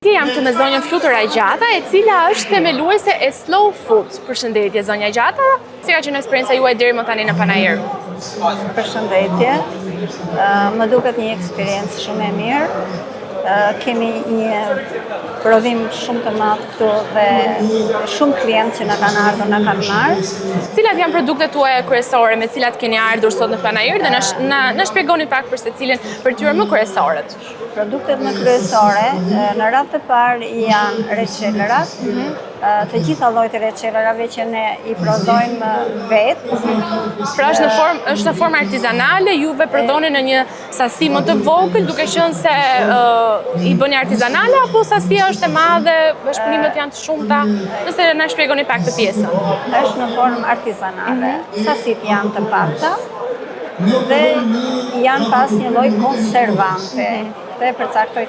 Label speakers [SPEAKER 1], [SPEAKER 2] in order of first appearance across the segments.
[SPEAKER 1] Përshëndetje, jam këtu me zonjën Flutura Gjata, e cila është themeluese e Slow Food. Përshëndetje, zonja Gjata, si ka qenë eksperienca juaj deri më tani në Panajër?
[SPEAKER 2] Përshëndetje, më duket një eksperiencë shumë e mirë. Kemi një prodhim shumë të madh këtu dhe shumë klientë që na kanë ardhur, na kanë marrë.
[SPEAKER 1] Cilat janë produktet tuaja kryesore me cilat keni ardhur sot në Panajër dhe na shpjegoni pak për secilin për tyre më kryesorët?
[SPEAKER 2] Produktet më kryesore në radhë të parë janë reçelerat. Të gjitha llojet e reçelerave që ne i prodhojmë vetë.
[SPEAKER 1] Pra është në formë artizanale, juve prodhoni në një sasi më të vogël, duke qenë se i bëni artizanale, apo sasia është e madhe, shpëlimet janë të shumta? Nëse na shpjegoni pak të pjesën.
[SPEAKER 2] Është në formë artizanale, sasitë janë të pakta dhe janë pas një lloj konservante. Dhe përcaktoj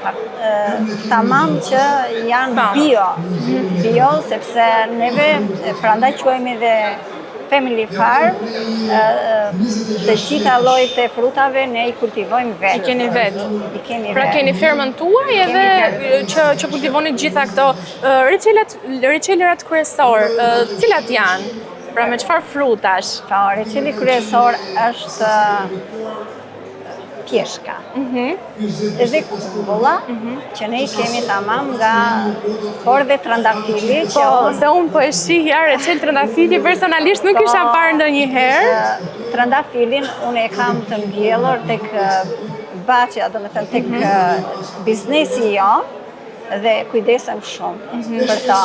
[SPEAKER 2] tamam që janë bio, sepse neve prandaj quajmë dhe family farm, të gjitha llojet e frutave ne i kultivojmë vetë.
[SPEAKER 1] I keni vetë?
[SPEAKER 2] I kemi vetë.
[SPEAKER 1] Pra keni fermën tuaj edhe që kultivoni gjitha këto reçelerat kryesor, cilat janë? Pra me çfarë frutash?
[SPEAKER 2] Po, reçeli kryesor është pjeshka. Edhe kumbulla, që ne i kemi tamam nga horde trëndafili.
[SPEAKER 1] Po, se unë po e shihja reçel trëndafili, personalisht nuk isha parë ndonjëherë.
[SPEAKER 2] Trëndafilin unë e kam të mbjellur tek baçja, domethënë tek biznesi jonë, dhe kujdesem shumë për ta.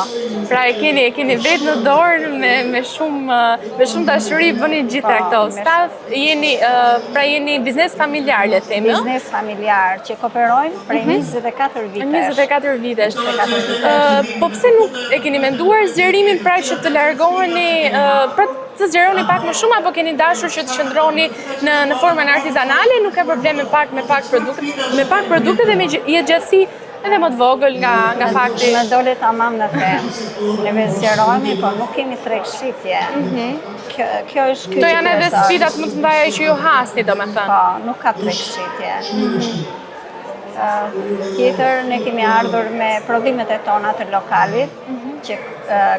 [SPEAKER 1] Pra e keni vetë në dorë me shumë dashuri bëni gjitha këto. Jeni biznes familjar, le të themi.
[SPEAKER 2] Biznes familjar që kooperojnë prej 24 vitesh.
[SPEAKER 1] 24 vitesh. Po pse nuk e keni menduar zgjerimin pra që të largoheni, pra të zgjeroni pak më shumë, apo keni dashur që të qëndroni në formën artizanale, nuk ka problem me pak produkte dhe me jetëgjatësi edhe më të vogël nga fakti.
[SPEAKER 2] Më dole tamam në temë. Neve zgjerohemi, por nuk kemi tregshitje. Kjo është ky.
[SPEAKER 1] Këto janë edhe sfidat më të mëdha që ju hasni, domethënë.
[SPEAKER 2] Po, nuk ka tregshitje. Tjetër, ne kemi ardhur me prodhimet e tona të lokalit, që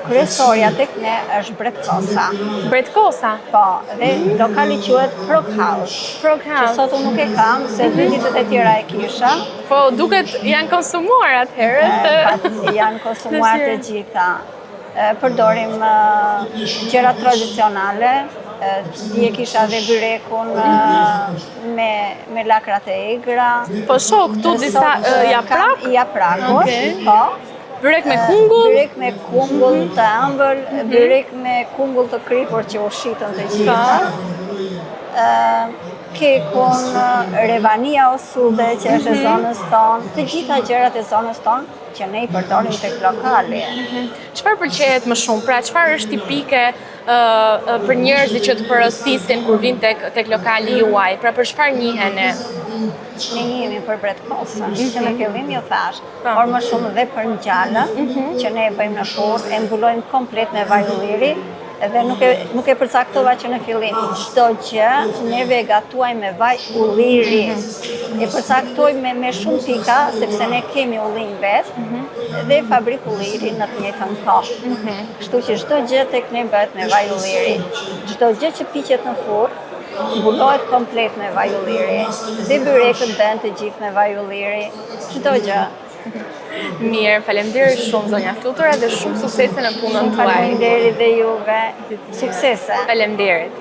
[SPEAKER 2] kryesorja tek ne është bretkosa.
[SPEAKER 1] Bretkosa?
[SPEAKER 2] Po, dhe lokali quhet Frog House.
[SPEAKER 1] Frog House.
[SPEAKER 2] Që sot unë nuk e kam, se ditët e tjera e kisha.
[SPEAKER 1] Po, duket janë konsumuar atëherë.
[SPEAKER 2] Janë konsumuar të gjitha. Përdorim gjëra tradicionale. Dje kisha dhe byrekun me lakrat e egra.
[SPEAKER 1] Po shoh këtu disa japrak?
[SPEAKER 2] Japrakut, po.
[SPEAKER 1] Byrek me kungull?
[SPEAKER 2] Byrek me kungull të ëmbël, byrek me kungull të kripur që u shitën të gjitha. Kekun, revania osude që është e zonës tonë, të gjitha gjërat e zonës tonë që ne i përdorim tek lokali.
[SPEAKER 1] Çfarë pëlqejet më shumë? Pra çfarë është tipike për njerëzit që të përëstisin kur vinë tek lokali juaj? Pra për çfarë njihen ne?
[SPEAKER 2] Ne njihemi për bretkosën, që në fillim ju thash, por më shumë dhe për ngjallën, që ne e bëjmë në shurë, e mbulojmë komplet me vaj ulliri, edhe nuk e përcaktova që në fillim çdo gjë neve e gatuajmë me vaj ulliri. E përcaktojmë me shumë pika, sepse ne kemi ullin vetë, dhe fabrik ulliri në të njëjtën kohë. Kështu që çdo gjë tek ne bëhet me vaj ulliri. Çdo gjë që piqet në furrë mbulohet komplet me vaj ulliri. Dhe byrekët bëhen të gjithë me vaj ulliri. Çdo gjë.
[SPEAKER 1] Mirë, faleminderit shumë zonja Flutura dhe shumë suksese në punën tuaj.
[SPEAKER 2] Faleminderit dhe juve. Suksese.
[SPEAKER 1] Faleminderit.